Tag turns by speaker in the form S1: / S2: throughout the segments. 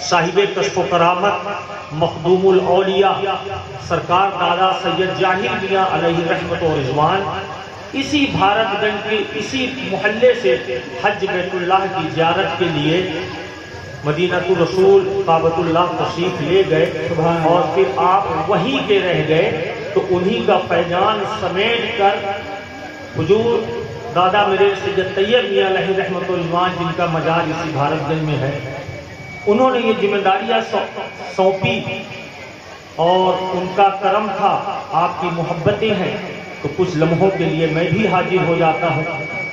S1: صاحب کشف و کرامت مخدوم الاولیاء سرکار دادا سید جاہر میاں علیہ رحمت و رضوان اسی بھارت گنج کے اسی محلے سے حج بیت اللہ کی زیارت کے لیے مدینہ الرسول کعبۃ اللہ تشریف لے گئے اور پھر آپ وہیں کے رہ گئے، تو انہی کا فیضان سمیٹ کر حضور دادا میرے سید طیب میاں علیہ رحمت اللہ جن کا مزار اسی بھارت گنج میں ہے، انہوں نے یہ ذمہ داریاں سونپی اور ان کا کرم تھا، آپ کی محبتیں ہیں، تو کچھ لمحوں کے لیے میں بھی حاضر ہو جاتا ہوں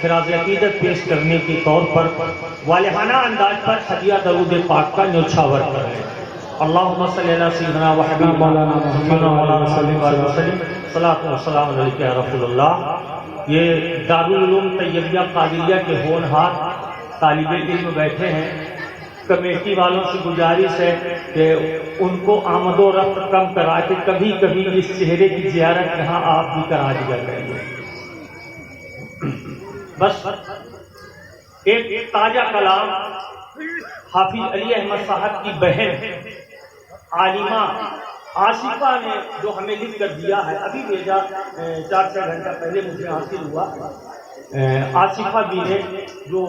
S1: خراج عقیدت پیش کرنے کے طور پر والہانہ انداز پر ہدیہ درود پاک کا نیوچھاور کریں۔ اللہم صلی علی سیدنا و حبیب مولانا محمد مولانا صلی اللہ علیہ وسلم صلاۃ و سلام علیک یا رسول اللہ۔ یہ دارالعلوم طیبیہ قادریہ کے ہونہار طالب علم بیٹھے ہیں، کمیٹی والوں سے گزارش ہے کہ ان کو آمد و رفت کم کرا کے کبھی کبھی اس چہرے کی زیارت یہاں آپ بھی کرا دیا کریں۔ بس ایک تازہ کلام حافظ علی احمد صاحب کی بہن عالمہ آصفہ نے جو ہمیں لکھ کر دیا ہے، ابھی بھیجا 4-6 گھنٹہ پہلے مجھے حاصل ہوا۔ آصفہ بھی ہے جو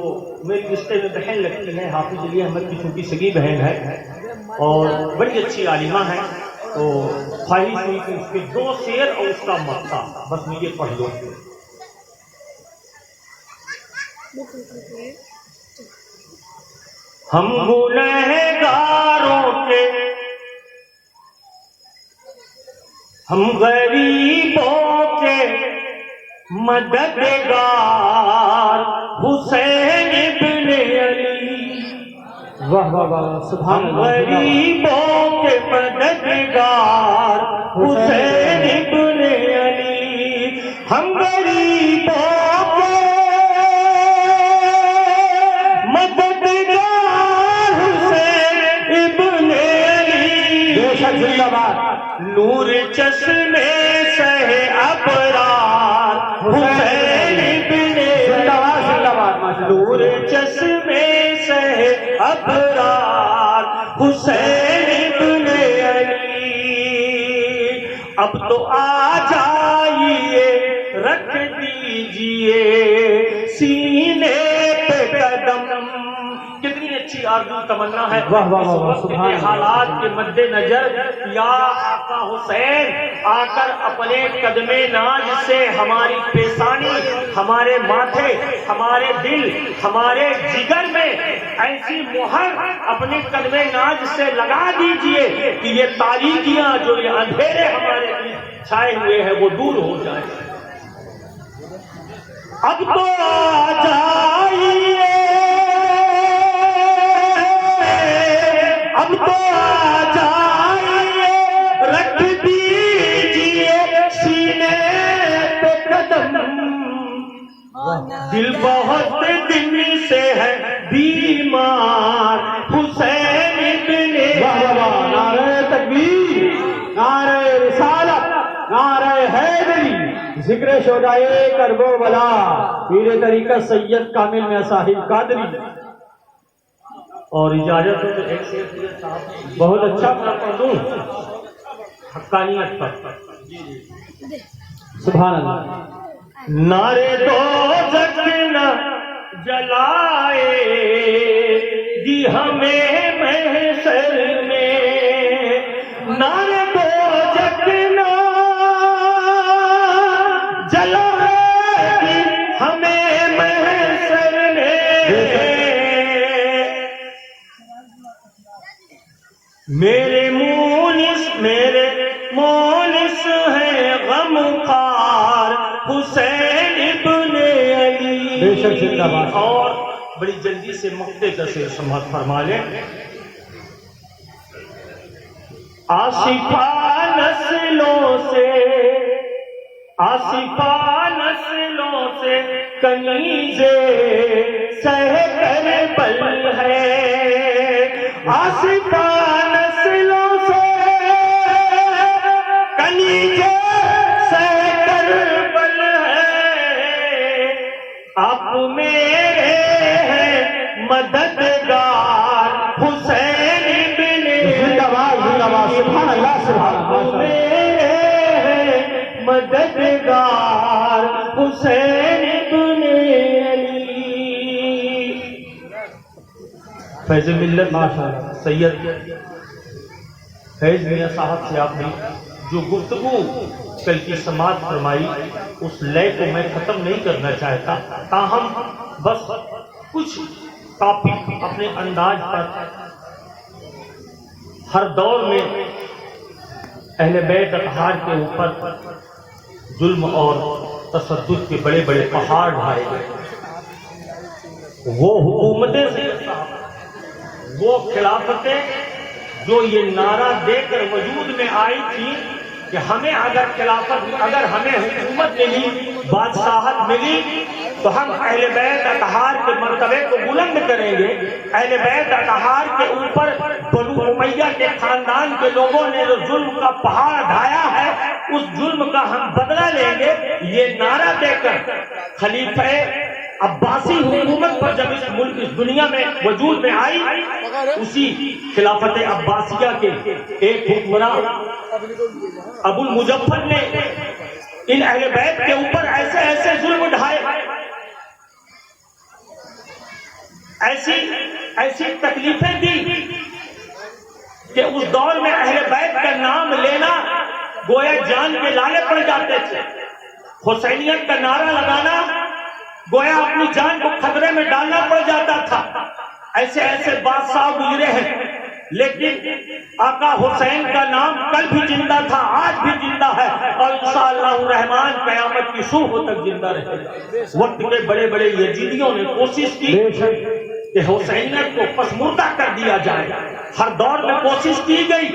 S1: میری رشتے میں بہن لگتی ہے، حافظ علی احمد کی چھوٹی سگی بہن ہے اور بڑی اچھی عالمہ ہے، تو خواہش ہوئی کہ اس کے 2 شعر اور اس کا مقطع بس مجھے پڑھ دو۔ ہم گنہگاروں کے، ہم غریبوں کے مددگار حسین ابن علی،
S2: واہ واہ واہ سبحان
S1: ہم
S2: اللہ۔
S1: غریبوں کے مددگار حسین ابن علی، ہم غریبوں کے مددگار حسین ابن علی،
S2: بے شک زندہ باد۔
S1: نور چشمے سہ ابرار حسین ابن
S2: زندہ باد زندہ باد ماشاء اللہ۔
S1: نور چشمے سہ ابرار حسین ابن علی، اب تو آ جائیے رکھ دیجئے سینے پہ قدم۔ کتنی اچھی آرزو تمنا ہے
S2: واہ واہ
S1: اس
S2: واہ
S1: وقت
S2: سبحان
S1: کے
S2: اللہ۔
S1: حالات کے مد نظر، یا آقا حسین آ کر اپنے قدم ناز سے ہماری پیشانی، ہمارے ماتھے، ہمارے دل، ہمارے جگر میں ایسی مہر اپنے قدم ناز سے لگا دیجئے کہ یہ تاریکیاں جو یہ اندھیرے ہمارے چھائے ہوئے ہیں وہ دور ہو جائیں۔ اب تو آ جائیے، اب تو آ جائیے رکھ دیجئے سینے پہ قدم، دل بہت دن سے ہے بیمار حسین ابن
S2: واہ واہ واہ، نعرہ تکبیر، نعرہ رسالت، نعرہ حیدری، ذکر شہدائے کرب و بلا، پیر طریقہ سید کامل میاں صاحب قادری۔
S1: اور اجازت ہو تو ایک شعر صاحب بہت اچھا پڑھ دوں حقانیت پر۔
S2: سبحان اللہ۔
S1: نعرے دوزخ نہ جلائے گی ہمیں محشر میں، نعرے دوزخ نہ جلائے گی ہمیں محشر میں، میرے مونس ہے غم خوار حسین ابن علی۔
S2: بے شک زندہ باد۔
S1: اور بڑی جلدی سے مقطع کا شعر سماعت فرما لیں۔ آصفہ نسلوں سے، آصفہ نسلوں سے کنیزے سہ کربل ہے، آصفہ نسلوں سے کنیزے سہ کربل ہے، آپ میرے ہیں مددگار حسین مددگار حسین ابن علی. فیض ملت سید فیض میاں صاحب سے آپ نے جو گفتگو کل کی سماعت فرمائی اس لے کو میں ختم نہیں کرنا چاہتا، تاہم بس کچھ ٹاپک اپنے انداز پر ہر دور میں اہل بیت اطہار کے اوپر ظلم اور تشدد کے بڑے بڑے پہاڑ ڈھائے گئے. وہ حکومتیں وہ خلافتیں جو یہ نعرہ دے کر وجود میں آئی تھی کہ ہمیں اگر ہمیں حکومت ملی، بادشاہت ملی تو ہم اہل بیت اطہار کے مرتبے کو بلند کریں گے. اہل بیت اطہار کے اوپر بنو امیہ کے خاندان کے لوگوں نے جو ظلم کا پہاڑ ڈھایا ہے اس ظلم کا ہم بدلہ لیں گے. یہ نعرہ دے کر خلیفہ عباسی حکومت پر جب اس ملک اس دنیا میں وجود میں آئی، اسی خلافت عباسیہ کے ایک حکمراں ابو المظفر نے ان اہل بیت کے اوپر ایسے ایسے ظلم ڈھائے، ایسی تکلیفیں دی کہ اس دور میں اہل بیت کا نام لینا گویا جان کے لالے پڑ جاتے تھے. حسینیت کا نعرہ لگانا گویا اپنی جان کو خطرے میں ڈالنا پڑ جاتا تھا. ایسے ایسے بادشاہ گزرے ہیں، لیکن آقا حسین کا نام کل بھی زندہ تھا، آج بھی زندہ ہے، اور انشاءاللہ الرحمن قیامت کی صبح تک زندہ رہے گا. وقت کے بڑے بڑے یزیدیوں نے کوشش کی کہ حسینیت کو پسماندہ کر دیا جائے. ہر دور میں کوشش کی گئی،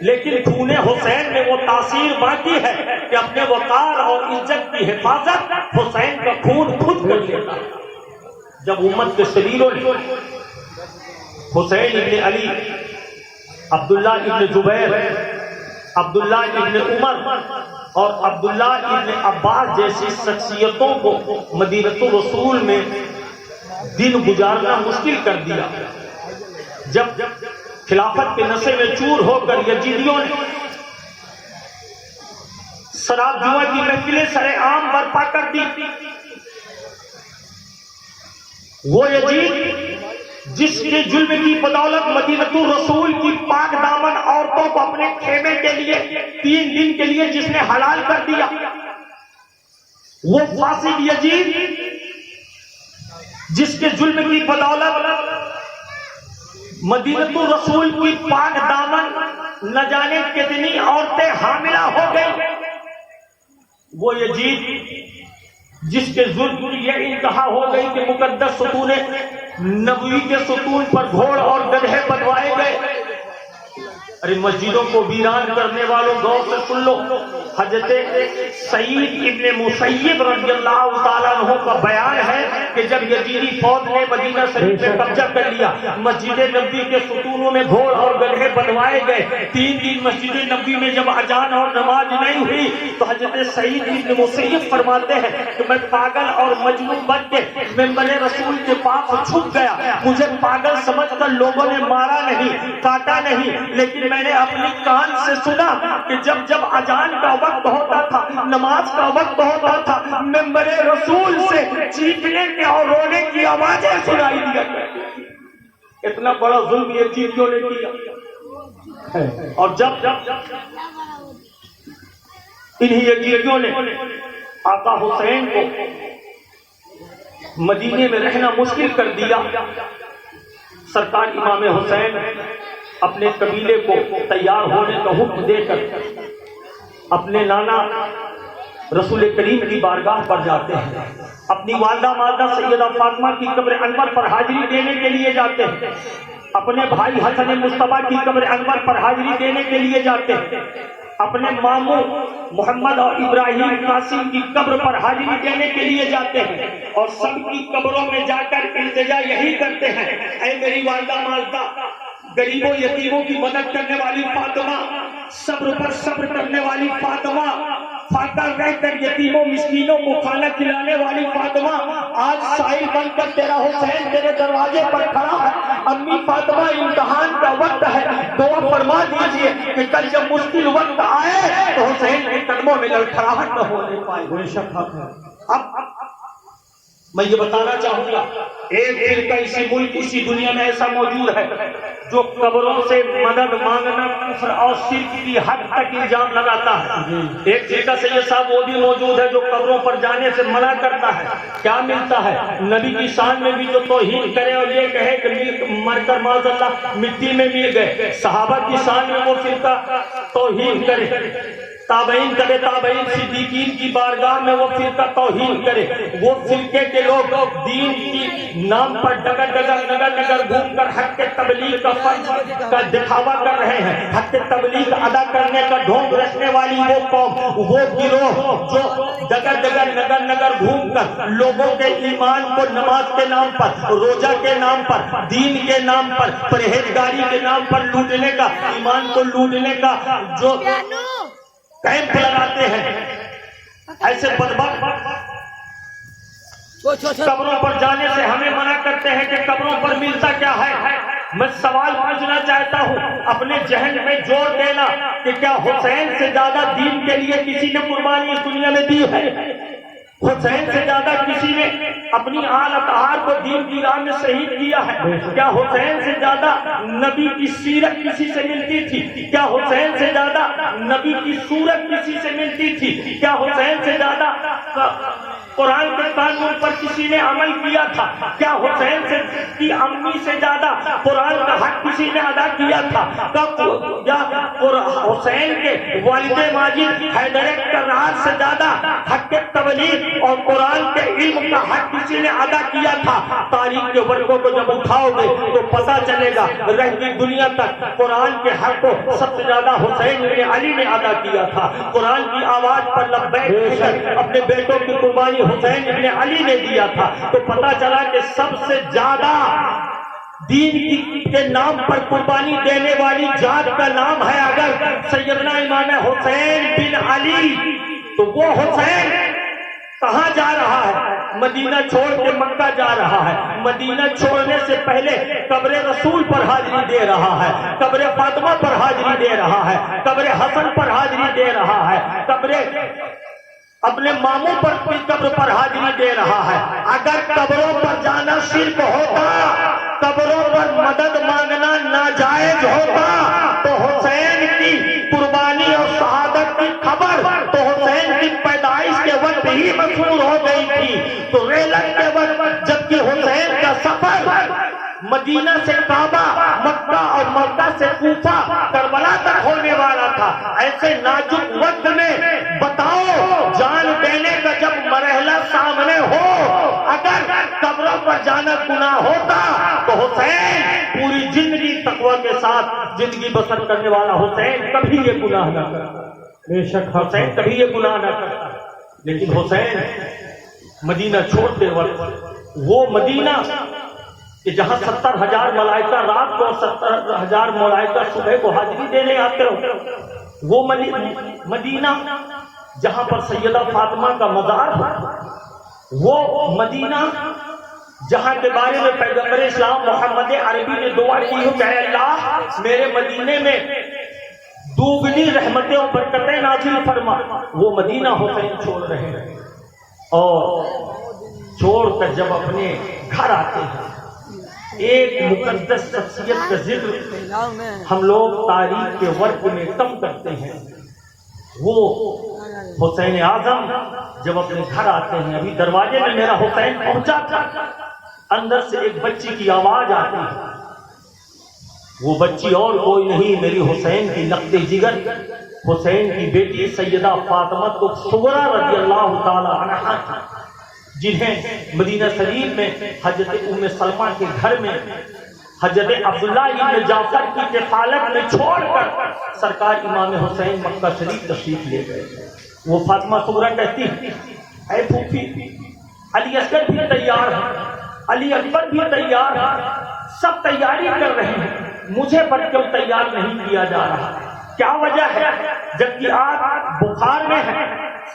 S1: لیکن خون حسین میں وہ تاثیر باقی ہے کہ اپنے وقار اور عزت کی حفاظت حسین کا خون خود کر لیتا. جب امت کے شریروں نے حسین ابن علی، عبداللہ ابن زبیر، عبداللہ ابن عمر اور عبداللہ ابن عباس جیسی شخصیتوں کو مدینہ الرسول میں دن گزارنا مشکل کر دیا، جب خلافت کے نشے میں چور ہو کر یزیدیوں نے شراب جوا کی محفلیں سرے عام برپا کر دی، وہ یزید جس کے ظلم کی بدولت مدینہ الرسول کی پاک دامن عورتوں کو اپنے خیمے کے لیے 3 دن کے لیے جس نے حلال کر دیا، وہ فاسد یزید جس کے ظلم کی بدولت مدینہ الرسول کی پاک دامن نہ جانے کتنی عورتیں حاملہ ہو گئی، وہ یزید جس کے ظلم یہ انتہا ہو گئی کہ مقدس ستون نبوی کے ستون پر گھوڑ اور گدھے بنوائے گئے. ارے مسجدوں کو ویران کرنے والوں غور سے سن لو، حضرت سعید ابن مسیب رضی اللہ تعالیٰ عنہ کا بیان ہے کہ جب یزیدی فوج نے مدینہ شریف پہ قبضہ کر لیا، مسجد نبوی کے ستونوں میں گھوڑ اور گدھے بنوائے گئے. 3 دن مسجد نبوی میں جب اذان اور نماز نہیں ہوئی تو حضرت سعید ابن مسیب فرماتے ہیں کہ میں پاگل اور مجنون بن کے ممبر رسول کے پاس چھپ گیا. مجھے پاگل سمجھ کر لوگوں نے مارا نہیں، کاٹا نہیں، لیکن میں نے اپنی کان سے سنا کہ جب جب اذان کا وقت ہوتا تھا، نماز کا وقت ہوتا تھا، ممبر رسول سے چیخنے کی اور رونے کی آوازیں سنائی دیا کرتی. اتنا بڑا ظلم یہ چیزوں نے کیا. اور جب انہی یزیدیوں نے آقا حسین کو مدینے میں رہنا مشکل کر دیا، سرکار امام حسین اپنے قبیلے کو تیار ہونے کا حکم دے کر اپنے نانا رسول کریم کی بارگاہ پر جاتے ہیں. اپنی والدہ ماجدہ سیدہ فاطمہ کی قبر انور پر حاضری دینے کے لیے جاتے ہیں. اپنے بھائی حسن مصطفیٰ کی قبر انور پر حاضری دینے کے لیے جاتے ہیں. اپنے ماموں محمد اور ابراہیم قاسم کی قبر پر حاضری دینے کے لیے جاتے ہیں، اور سب کی قبروں میں جا کر التجا یہی کرتے ہیں، اے میری والدہ ماجدہ، غریبوں یتیموں کی مدد کرنے والی فاطمہ، صبر پر صبر کرنے والی فاطمہ، فاقہ رہ کر یتیموں مسکینوں کو کھانا کھلانے والی فاطمہ، آج سائل بن کر تیرا حسین تیرے دروازے پر کھڑا ہے. امی فاطمہ، امتحان کا وقت ہے، دعا فرما دیجئے کہ کل جب مشکل وقت آئے تو حسین کے قدموں میں لڑکھڑاہٹ نہ ہونے پائے.
S2: بے شک حق ہے.
S1: اب میں یہ بتانا چاہوں گا ایک فرقہ اسی ملک اسی دنیا میں ایسا موجود ہے جو قبروں سے مدد مانگنا کفر اور شرک کی حد تک الزام لگاتا ہے. ایک فرقہ سید صاحب وہ بھی موجود ہے جو قبروں پر جانے سے منع کرتا ہے. کیا ملتا ہے؟ نبی کی شان میں بھی جو توہین کرے اور یہ کہے کہ مر کر معاذ اللہ مٹی میں مل گئے. صحابہ کی شان میں وہ فرقہ توہین کرے، تابعین کرے، تابعین صدیقین کی بارگاہ میں وہ فرقہ توہین کرے. وہ فرقے کے لوگ دین کی نام پر ڈگر ڈگر نگر نگر گھوم کر حق کے تبلیغ کا فرض کا دکھاوا کر رہے ہیں. حق کے تبلیغ ادا کرنے کا ڈھونگ رچنے والی وہ قوم، وہ گروہ جو ڈگر ڈگر نگر نگر گھوم کر لوگوں کے ایمان کو نماز کے نام پر، روزہ کے نام پر، دین کے نام پر، پرہیزگاری کے نام پر لوٹنے کا، ایمان کو لوٹنے کا جو کیمپ لگاتے ہیں. ایسے بدبخت قبروں پر جانے سے ہمیں منع کرتے ہیں کہ قبروں پر ملتا کیا ہے. میں سوال پوچھنا چاہتا ہوں، اپنے ذہن میں جوڑ دینا کہ کیا حسین سے زیادہ دین کے لیے کسی نے قربانی اس دنیا میں دی ہے؟ حسین سے زیادہ کسی نے اپنی آل اطہار کو دین کی راہ میں شہید کیا ہے؟ کیا حسین سے زیادہ نبی کی سیرت کسی سے ملتی تھی؟ کیا حسین سے زیادہ نبی کی صورت کسی سے ملتی تھی؟ کیا حسین سے زیادہ قرآن کے قانون پر کسی نے عمل کیا تھا؟ کیا حسین سے کی امی سے زیادہ قرآن کا حق کسی نے ادا کیا تھا؟ کیا حسین کے والد ماجد حیدر کرار سے زیادہ حق کے تبلیغ اور قرآن کے علم کا حق کسی نے ادا کیا تھا؟ تاریخ کے ورقوں کو جب اٹھاؤ گے تو پتہ چلے گا رہتی دنیا تک قرآن کے حق کو سب سے زیادہ حسین ابن علی نے ادا کیا تھا. قرآن کی آواز پر لبیک اپنے بیٹوں کی قربانی حسین ابن علی نے دیا تھا. تو پتہ چلا کہ سب سے زیادہ دین کے نام پر قربانی دینے والی ذات کا نام ہے اگر سیدنا امام حسین بن علی، تو وہ حسین کہاں جا رہا ہے؟ مدینہ چھوڑ کے مکہ جا رہا ہے. مدینہ چھوڑنے سے پہلے قبر رسول پر حاضری دے رہا ہے، قبر فاطمہ پر حاضری دے رہا ہے، قبر حسن پر حاضری دے رہا ہے، قبر اپنے ماموں پر قبر پر حاضری دے رہا ہے. اگر قبروں پر جانا شرک ہوتا، قبروں پر مدد مانگنا ناجائز ہوتا، تو حسین کی قربانی اور شہادت کی خبر تو حسین کی پیدائش کے وقت ہی مشہور ہو گئی تھی. تو ریلت کے وقت جبکہ حسین کا سفر مدینہ سے کعبہ، مکہ اور مکہ سے کوفہ، کربلا تک ہونے والا تھا. ایسے نازک وقت میں بتاؤ جان دینے کا جب مرحلہ سامنے ہو، اگر قبروں پر جانا گناہ ہوتا تو حسین پوری زندگی تقوی کے ساتھ زندگی بسر کرنے والا حسین کبھی یہ گناہ نہ کرتا.
S2: بے شک
S1: حسین کبھی یہ گناہ نہ کرتا. لیکن حسین مدینہ چھوڑتے وقت وہ مدینہ کہ جہاں 70,000 ملائکہ رات کو اور 70,000 ملائکہ صبح کو حاضری دینے آتے ہو، وہ مدینہ جہاں پر سیدہ فاطمہ کا مزار ہے، وہ مدینہ جہاں کے بارے میں پیغمبر اسلام محمد عربی نے دعا کی ہو کہ اے اللہ میرے مدینے میں دوگنی رحمتیں اور برکتیں نازل فرما. وہ مدینہ حسین چھوڑ رہے ہیں اور چھوڑ کر جب اپنے گھر آتے ہیں، ایک مقدس شخصیت کا ذکر ہم لوگ تاریخ کے ورق میں کم کرتے ہیں. وہ حسین اعظم جب اپنے گھر آتے ہیں، ابھی دروازے میں میرا حسین پہنچا تھا، اندر سے ایک بچی کی آواز آتی ہے. وہ بچی اور کوئی نہیں، میری حسین کی نقد جگر، حسین کی بیٹی سیدہ فاطمہ الصغریٰ رضی اللہ تعالی عنہا تھی، جنہیں مدینہ شریف میں حضرت ام سلمہ کے گھر میں حضرت عبداللہ ابن جعفر کی کفالت میں چھوڑ کر سرکار امام حسین مکہ شریف تشریف لے گئے. وہ فاطمہ صغریٰ کہتی اے پھوپھی، علی اصغر بھی تیار ہے، علی اکبر بھی تیار ہے، سب تیاری کر رہے ہیں، مجھے پر کیوں تیار نہیں کیا جا رہا؟ کیا وجہ ہے؟ جبکہ آپ بخار میں ہیں،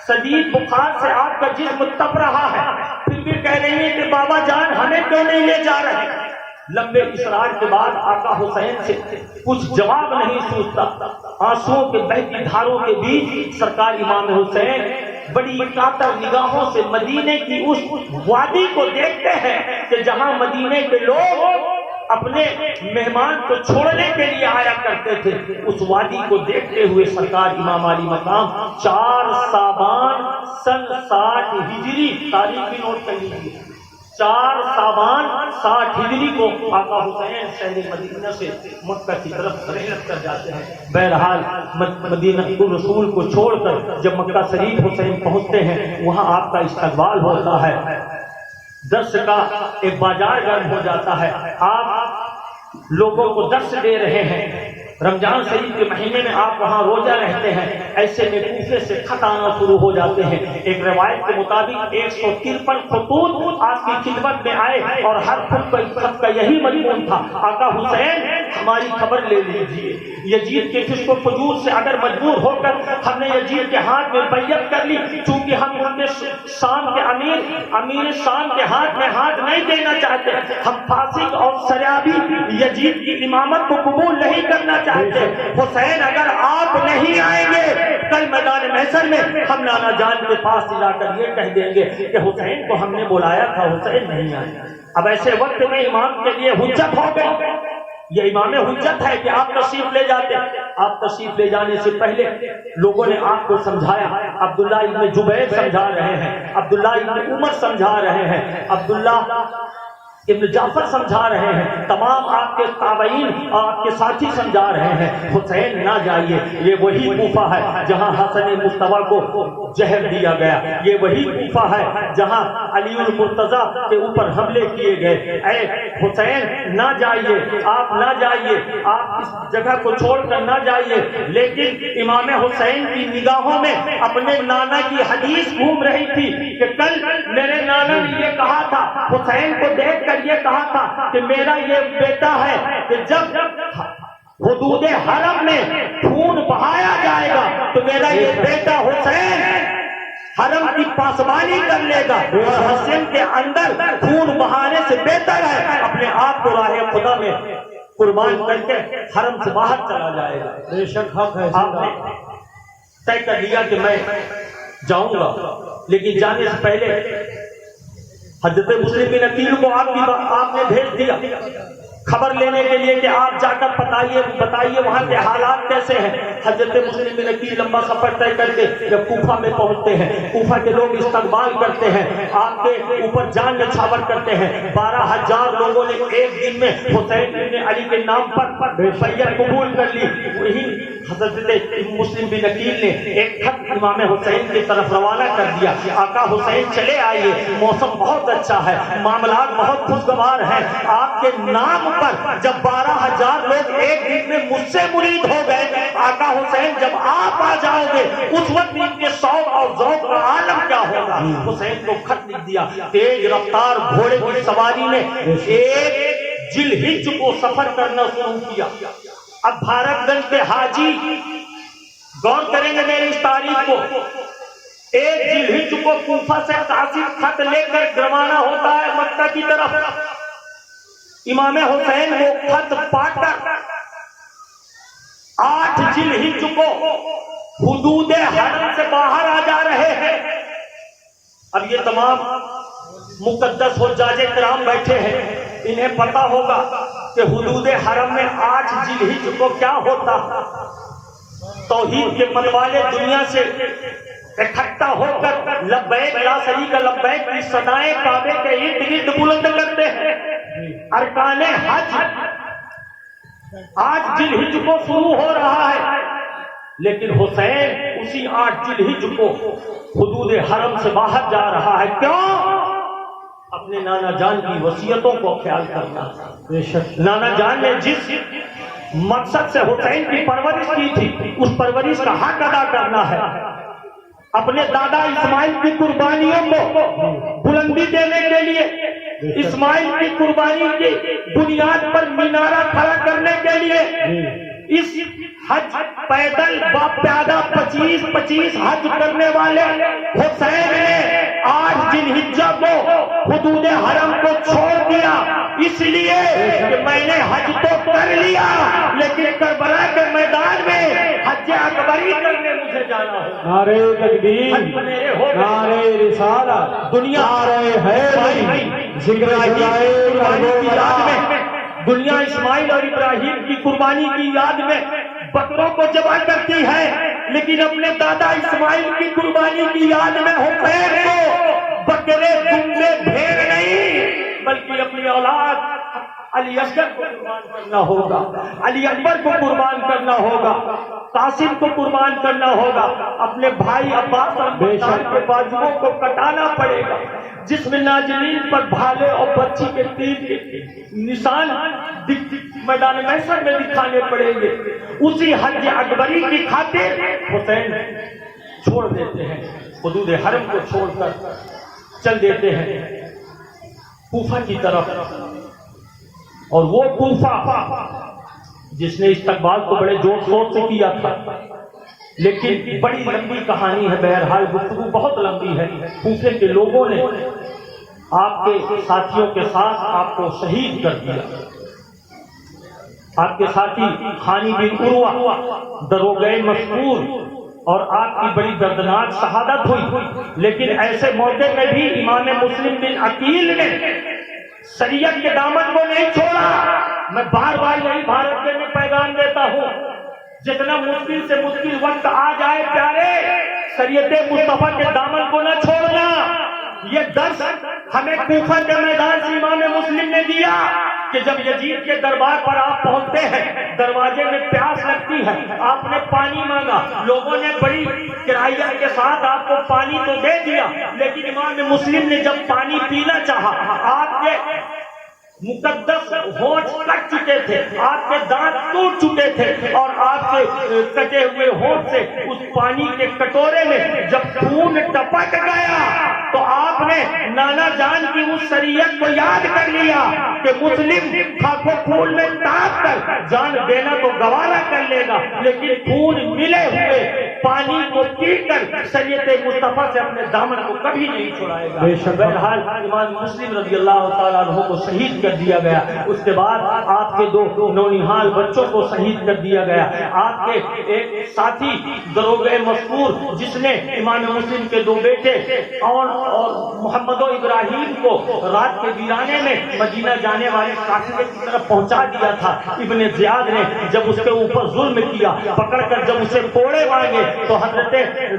S1: شدید بخار سے آپ کا جسم تپ رہا ہے، پھر بھی کہہ رہی ہے کہ بابا جان ہمیں کیوں نہیں لے جا رہے؟ لمبے اصرار کے بعد آقا حسین سے کچھ جواب نہیں سوچتا آنسوؤں کے بہتی دھاروں کے بیچ سرکار امام حسین بڑی کاتر نگاہوں سے مدینے کی اس وادی کو دیکھتے ہیں کہ جہاں مدینے کے لوگ اپنے مہمان کو چھوڑنے کے لیے آیا کرتے تھے. اس وادی کو دیکھتے ہوئے سرکار امام علی مقام 4 صابان سن 60 ہجری تاریخ بھی نوٹ کر لیجیے. 4 صابان 60 ہجری کو آقا حسین شہر مدینہ سے مکہ کی طرف رحلت کر جاتے ہیں. بہرحال مدینہ رسول کو چھوڑ کر جب مکہ شریف حسین پہنچتے ہیں وہاں آپ کا استقبال ہوتا ہے. درس کا ایک بازار گرم ہو جاتا ہے. آپ لوگوں کو درس دے رہے ہیں. رمضان شریف کے مہینے میں آپ وہاں روزہ رہتے ہیں. ایسے میں کوفے سے خط آنا شروع ہو جاتے ہیں. ایک روایت کے مطابق 153 خطوط آپ کی خدمت میں آئے اور ہر خط کا یہی مضمون تھا: آقا حسین ہماری خبر لے لیجیے. یزید کے فسق و فجور سے اگر مجبور ہو کر ہم نے یزید کے ہاتھ میں بیعت کر لی، چونکہ ہم ان کے شام کے امیر شام کے ہاتھ میں ہاتھ نہیں دینا چاہتے، ہم فاسق اور شرابی یزید کی امامت کو قبول نہیں کرنا چاہتے. حسین اگر آپ نہیں آئیں گے کل میدان محشر میں ہم نانا جان کے پاس جا کر یہ کہہ دیں گے کہ حسین کو ہم نے بلایا تھا، حسین نہیں آئے. اب ایسے وقت میں امام کے لیے حجت ہو گئی. یہ امام حجت ہے کہ آپ تشریف لے جاتے. آپ تشریف لے جانے سے پہلے لوگوں نے آپ کو سمجھایا. عبداللہ ابن جبیر سمجھا رہے ہیں، عبداللہ ابن عمر سمجھا رہے ہیں، عبداللہ ابن جعفر سمجھا رہے ہیں، تمام آپ کے تابعین اور آپ کے ساتھی سمجھا رہے ہیں حسین نہ جائیے. یہ وہی کوفہ ہے جہاں حسن مصطفیٰ کو زہر دیا گیا. یہ وہی کوفہ ہے جہاں علی المرتضیٰ کے اوپر حملے کیے گئے. اے حسین نہ جائیے، آپ نہ جائیے، آپ اس جگہ کو چھوڑ کر نہ جائیے. لیکن امام حسین کی نگاہوں میں اپنے نانا کی حدیث گھوم رہی تھی کہ کل میرے نانا نے یہ کہا تھا، حسین کو دیکھ یہ کہا تھا کہ میرا یہ بیٹا ہے کہ جب حدود حرم میں خون بہایا جائے گا تو میرا یہ بیٹا حسین حرم کی پاسبانی کر لے گا، اور حسین کے اندر خون بہانے سے بہتر ہے اپنے آپ کو راہ خدا میں قربان کر کے حرم سے باہر چلا جائے گا.
S2: بے شک حق ہے.
S1: آپ نے طے کر لیا کہ میں جاؤں گا، لیکن جانے سے پہلے حضرت مسلم بن عقیل کو آپ نے بھیج دیا خبر لینے کے لیے کہ آپ جا کر بتائیے وہاں کے حالات کیسے ہیں. حضرت مسلم بن عقیل لمبا سفر طے کر کے جب کوفہ میں پہنچتے ہیں، کوفہ کے لوگ استقبال کرتے ہیں، آپ کے اوپر جان نچھاور کرتے ہیں. 12,000 لوگوں نے ایک دن میں حسین بن علی کے نام پر بیعت قبول کر لی. وہی حضرت مسلم بن عقیل نے ایک خط امام حسین کی طرف روانہ کر دیا. آقا حسین چلے آئیے، موسم بہت اچھا ہے، معاملات بہت خوشگوار ہیں. آپ کے نام پر جب 12,000 لوگ ایک دن میں مجھ سے مرید ہو گئے، آقا حسین جب آپ آ جاؤ گے اس وقت ان کے شوق اور ذوق کا عالم کیا ہوگا. حسین کو خط لکھ دیا. تیز رفتار گھوڑے کی سواری نے ایک ذی الحجہ کو سفر کرنا شروع کیا. اب بھارت گنج کے حاجی غور کریں گے میری اس تاریخ کو. ایک ذی الحجہ کو کوفہ سے قاصد خط لے کر روانہ ہوتا ہے مکہ کی طرف. امام حسین وہ خط پا کر 8 ذی الحجہ کو حدود حرم سے باہر آ جا رہے ہیں. اب یہ تمام مقدس حجاج کرام بیٹھے ہیں، انہیں پتا ہوگا کہ حدود حرم میں 8 ذی الحجہ کو کیا ہوتا. توحید کے متوالے دنیا سے اکٹھا ہو کر لبیک لا شریک لبیک کی صدائیں کعبے کے ارد گرد بلند کرتے ہیں. ارکان حج آج ذی الحجہ کو شروع ہو رہا ہے، لیکن حسین اسی 8 ذی الحجہ کو حدود حرم سے باہر جا رہا ہے. کیوں؟ اپنے نانا جان کی وصیتوں کو خیال کرنا. نانا جان نے جس مقصد سے حسین کی پرورش کی تھی اس پرورش کا حق ادا کرنا ہے. اپنے دادا اسماعیل کی قربانیوں کو بلندی دینے کے لیے، اسماعیل کی قربانی کی بنیاد پر مینارہ کھڑا کرنے کے لیے اس حج پیدل با پیادہ 25 حج کرنے والے حسین نے 8 ذی الحجہ کو حدود حرم کو چھوڑ دیا. اس لیے کہ میں نے حج تو کر لیا لیکن کربلا کے میدان میں حج جانا ہو.
S2: نعرہ تکبیر،
S1: میرے ہو
S2: نعرہ رسالت،
S1: دنیا
S2: نعرہ حیدری، ذکر شجاع کربلا.
S1: دنیا اسماعیل اور ابراہیم کی قربانی کی یاد میں بکروں کو ذبح کرتی ہے، لیکن اپنے دادا اسماعیل کی قربانی کی یاد میں حسین کو بکرے دمبے بھیڑ نہیں بلکہ اپنی اولاد علی اصغر کو قربان کرنا ہوگا، علی اکبر کو قربان کرنا ہوگا، قاسم کو قربان کرنا ہوگا، اپنے بھائی عباس اور عبداللہ کے بازوؤں کو کٹانا پڑے گا، جس میں ناجرین پر بھالے اور بچی کے تیر کے نشان میدان محشر میں دکھانے پڑیں گے. اسی حج اکبری کی خاطر حسین چھوڑ دیتے ہیں، حدود حرم کو چھوڑ کر چل دیتے ہیں کوفہ کی طرف. اور وہ کوفہ جس نے استقبال کو بڑے زور شور سے کیا تھا، لیکن بڑی لمبی کہانی ہے، بہرحال گفتگو بہت لمبی ہے. کوفے کے لوگوں نے آپ کے ساتھیوں کے ساتھ آپ کو شہید کر دیا. آپ کے ساتھی خانی بن عروہ، دروغہ مسعور، اور آپ کی بڑی دردناک شہادت ہوئی. لیکن ایسے موقع میں بھی امام مسلم بن عقیل نے شریعت کے دامن کو نہیں چھوڑا. میں بار بار یہی بھارت کے میں پیغام دیتا ہوں، جتنا مشکل سے مشکل وقت آ جائے پیارے، شریعت مصطفیٰ کے دامن کو نہ چھوڑنا. یہ درس ہمیں کوفہ کے میدان سے امام مسلم نے دیا کہ جب یزید کے دربار پر آپ پہنچتے ہیں، دروازے میں پیاس لگتی ہے، آپ نے پانی مانگا، لوگوں نے بڑی کرائیت کے ساتھ آپ کو پانی تو دے دیا، لیکن امام مسلم نے جب پانی پینا چاہا، آپ کے مقدس ہونٹ کٹ چکے تھے، آپ کے دانت ٹوٹ چکے تھے، اور آپ کے کٹے ہوئے ہونٹ سے اس پانی کے کٹورے میں جب خون ٹپک گیا تو آپ نے نانا جان کی اس شریعت کو یاد کر لیا کہ مسلم خاک و خون میں تاپ کر جان دینا تو گوارا کر لے گا، لیکن خون ملے ہوئے پانی کو پی کر شریعت مصطفیٰ سے اپنے دامن کو کبھی نہیں چھڑائے گا. بہرحال امام مسلم رضی اللہ تعالیٰ عنہ کو شہید کر دیا گیا. اس کے بعد آپ کے دو نونہال بچوں کو شہید کر دیا گیا. آپ کے ایک ساتھی دروغہ مسعور، جس نے امام مسلم کے دو بیٹے اور محمد و ابراہیم کو رات کے ویرانے میں مدینہ جانے والے قافلے کی طرف پہنچا دیا تھا، ابن زیاد نے جب اس کے اوپر ظلم کیا، پکڑ کر جب اسے کوڑے مانگے تو حضرت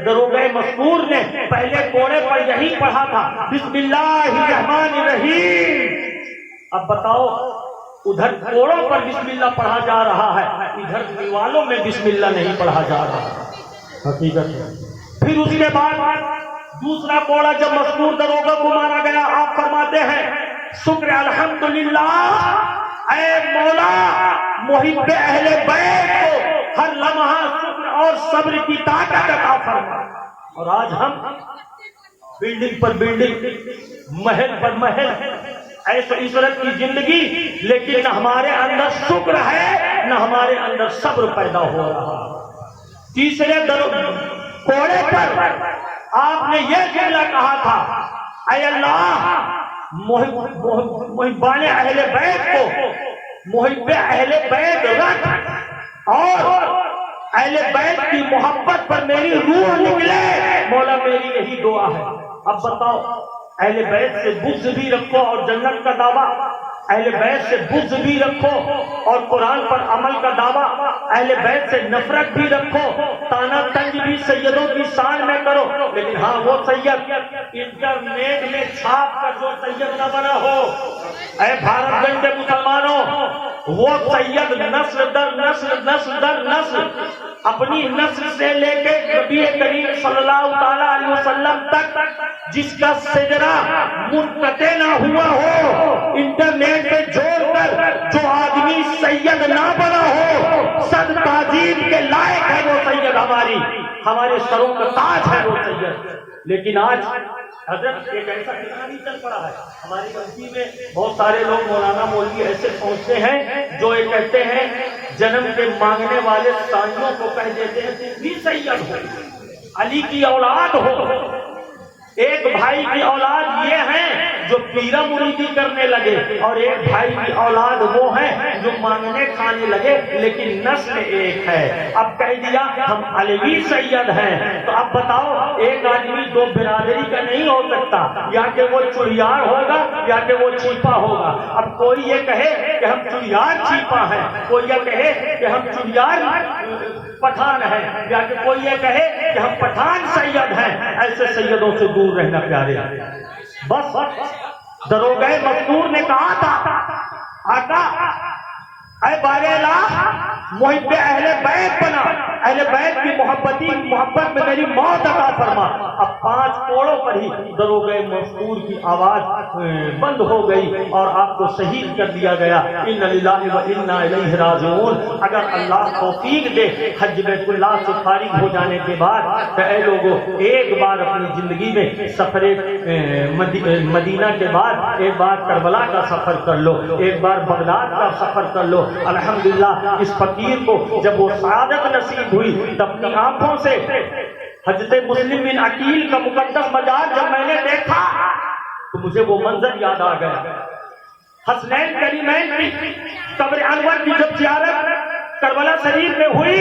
S1: دروغہ مسعور نے پہلے کوڑے پر یہی پڑھا تھا، بسم اللہ الرحمن الرحیم. اب بتاؤ، ادھر کوڑوں پر بسم اللہ پڑھا جا رہا ہے، ادھر دیوالوں میں بسم اللہ نہیں پڑھا جا رہا. حقیقت ہے. پھر اس کے بعد دوسرا کوڑا جب مسعور دروغہ کو مارا گیا، آپ فرماتے ہیں شکر الحمدللہ، اے مولا محب اہل بیت کو ہر لمحہ شکر اور صبر کی طاقت عطا فرما. اور آج ہم بلڈنگ پر بلڈنگ، محل پر محل، ایسے عشرت کی زندگی، لیکن نہ ہمارے اندر شکر ہے نہ ہمارے اندر صبر پیدا ہو رہا. تیسرے کوڑے پر آپ نے یہ جملہ کہا تھا، اے اللہ محبان اہل بیت کو محب اہل بیت رکھ، اور اہل بیت کی محبت پر میری روح نکلے. مولا میری یہی دعا ہے. اب بتاؤ، اہل بیت سے بغض بھی رکھو اور جنت کا دعویٰ، اہل بیت سے بغض بھی رکھو اور قرآن پر عمل کا دعویٰ، اہل بیت سے نفرت بھی رکھو، تانا تنج بھی سیدوں کی شان میں کرو، لیکن ہاں وہ سید انٹرنیٹ میں چھاپ کر جو سید نہ بنا ہو. اے بھارت گنج کے مسلمانوں، وہ سید نسل در نسل، نسل در نسل، اپنی نسل سے لے کے نبی کریم صلی اللہ تعالی علیہ وسلم تک جس کا سجرہ منقطع نہ ہوا ہو، انٹرنیٹ پہ جوڑ کر جو آدمی سید نہ بنا ہو، صد تعظیم کے لائق ہے وہ سید. ہمارے سروں کا تاج ہے وہ سید. لیکن آج حضرت ایک ایسا کہانی چل پڑا ہے ہماری بستی میں، بہت سارے لوگ مولانا مولوی ایسے پہنچتے ہیں جو یہ کہتے ہیں جنم کے مانگنے والے سائیوں کو کہہ دیتے ہیں تم بھی سید ہو، علی کی اولاد ہو. ایک بھائی کی اولاد یہ ہیں جو پیرا مریدی کرنے لگے، اور ایک بھائی کی اولاد وہ ہیں جو مانگنے کھانے لگے لیکن نسل ایک ہے۔ اب کہہ دیا ہم علوی سید ہیں، تو اب بتاؤ ایک آدمی دو برادری کا نہیں ہو سکتا، یا کہ وہ چڑیار ہوگا یا کہ وہ چھیپا ہوگا۔ اب کوئی یہ کہے کہ ہم چڑیار چھیپا ہیں، کوئی یہ کہے کہ ہم چڑیار پٹھان ہیں، یا کہ کوئی یہ کہے کہ ہم پٹھان سید ہیں۔ ایسے سیدوں سے دور رہنا پیارے۔ بس دروغہ مقدور نے کہا تھا آقا اے باریلا محب اہل بیت بنا، اہل بیت کی محبت میں میری موت عطا فرما۔ اب 5 کوڑوں پر ہی دروغہ مذکور کی آواز بند ہو گئی اور آپ کو شہید کر دیا گیا۔ ان للہ و انا الیہ راجعون۔ اگر اللہ توفیق دے حج بیت اللہ سے فارغ ہو جانے کے بعد، اے لوگوں ایک بار اپنی زندگی میں سفر مدینہ کے بعد ایک بار کربلا کا سفر کر لو، ایک بار بغداد کا سفر کر لو۔ الحمدللہ اس فقیر کو جب وہ سعادت نصیب ہوئی تو اپنی آنکھوں سے حضرت مسلم بن عقیل کا مقدس مزار جب میں نے دیکھا تو مجھے وہ منظر یاد آ گیا۔ حسنین کریمین کی قبر انور کی جب زیارت کربلا شریف میں ہوئی،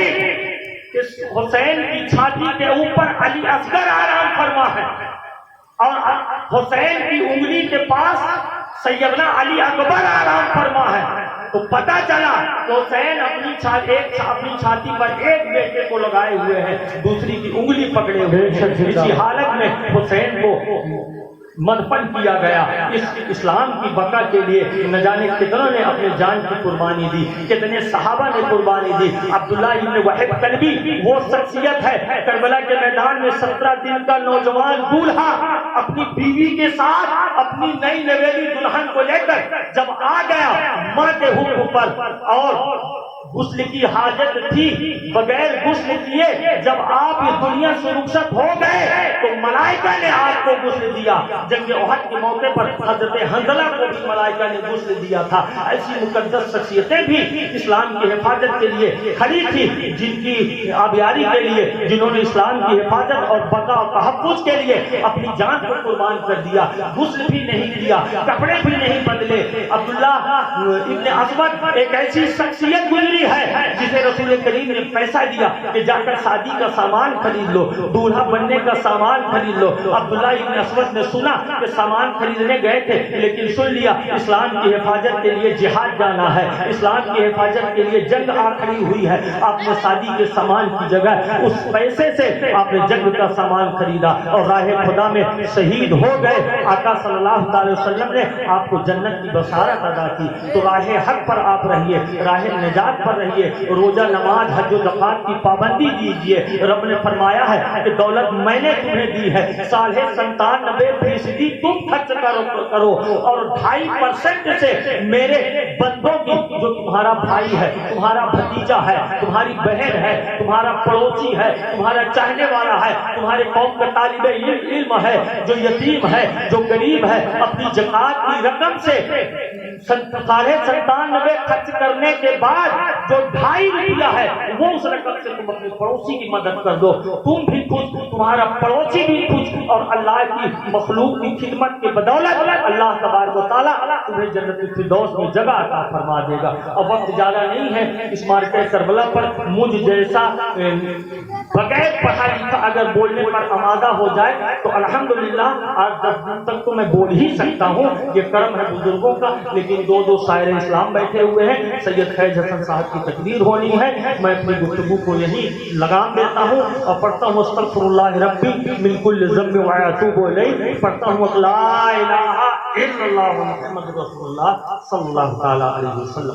S1: اس حسین کی چھاتی کے اوپر علی اصغر آرام فرما ہے، اور حسین کی انگلی کے پاس سیدنا علی اکبر آرام فرما ہے۔ تو پتا چلا کہ حسین اپنی چھاتی پر ایک بیٹے کو لگائے ہوئے ہیں، دوسری کی انگلی پکڑے ہوئے ہیں۔ اسی حالت میں حسین کو مدفن کیا گیا۔ اس اسلام کی بقا کے لیے نہ جانے کتنوں نے اپنے جان کی قربانی دی، کتنے صحابہ نے قربانی دی۔ عبداللہ ابن وحب کلبی وہ شخصیت ہے، کربلا کے میدان میں 17 دن کا نوجوان دولہا اپنی بیوی کے ساتھ اپنی نئی نویلی دلہن کو لے کر جب آ گیا ماں کے حکم پر، اور غسل کی حاجت تھی، بغیر غسل کیے جب آپ اس دنیا سے رخصت ہو گئے تو ملائکہ نے آپ کو غسل دیا۔ جنگ احد کے موقع پر حضرت حنظلہ کو بھی ملائکہ نے غسل دیا تھا۔ ایسی مقدس شخصیتیں بھی اسلام کی حفاظت کے لیے کھڑی تھی، جن کی آبیاری کے لیے، جنہوں نے اسلام کی حفاظت اور بقا و تحفظ کے لیے اپنی جان کو قربان کر دیا، غسل بھی نہیں کیا، کپڑے بھی نہیں بدلے۔ عبداللہ ابن اسود ایک ایسی شخصیت گزری ہے جسے رسول کریم نے پیسہ دیا کہ جا کر شادی کا سامان خرید لو، دولہا بننے کا سامان خرید لو۔ عبداللہ ابن اسود نے سنا کہ سامان خریدنے گئے تھے، لیکن سن لیا اسلام کی حفاظت کے لیے جہاد جانا ہے، اسلام کی حفاظت کے لیے جنگ آخری ہوئی ہے۔ آپ نے شادی کے سامان کی جگہ اس پیسے سے آپ نے جنگ کا سامان خریدا اور راہ خدا میں شہید ہو گئے۔ آقا صلی اللہ علیہ وسلم نے آپ کو جنت کی بشارت ادا کی۔ تو راہ حق پر آپ رہیے، راہ نجات پر رہیے، روزہ نماز حج و زکات کی پابندی دیجیے۔ رب نے فرمایا ہے کہ دولت میں نے تمہیں دی ہے، 97.5% تم خرچ کرو، اور 2.5% سے میرے بندوں کی، جو تمہارا بھائی ہے، تمہارا بھتیجا ہے، تمہاری بہن ہے، تمہارا پڑوسی ہے، تمہارا چاہنے والا ہے، تمہارے قوم کا طالب علم ہے، جو یتیم ہے، جو غریب ہے، اپنی زکات کی رقم سے 97.5 خرچ کرنے کے بعد جو 2.5 روپیہ ہے وہ اس رقم سے تم اپنے پڑوسی کی مدد کر دو۔ تم بھی خوش، تمہارا پڑوسی بھی خوش، اور اللہ کی مخلوق کی خدمت کے بدولت اللہ تبارک و تعالیٰ تمہیں جنت الفردوس میں جگہ عطا فرما دے گا۔ اور وقت زیادہ نہیں ہے، اس مارکے کربلا پر مجھ جیسا بغیر پڑھا لکھا اگر بولنے پر آمادہ ہو جائے تو الحمدللہ آج 10 دن تک تو میں بول ہی سکتا ہوں، یہ کرم ہے بزرگوں کا۔ لیکن 2 شاعر اسلام بیٹھے ہوئے ہیں، سید فیض حسن صاحب کی تقریر ہونی ہے، میں اپنی گفتگو کو یہی لگام دیتا ہوں اور پڑھتا ہوں استغفر اللہ ربی من کل ذنب واتوب الیہ، پڑھتا ہوں لا الہ الا اللہ محمد رسول اللہ صلی اللہ تعالی علیہ وسلم۔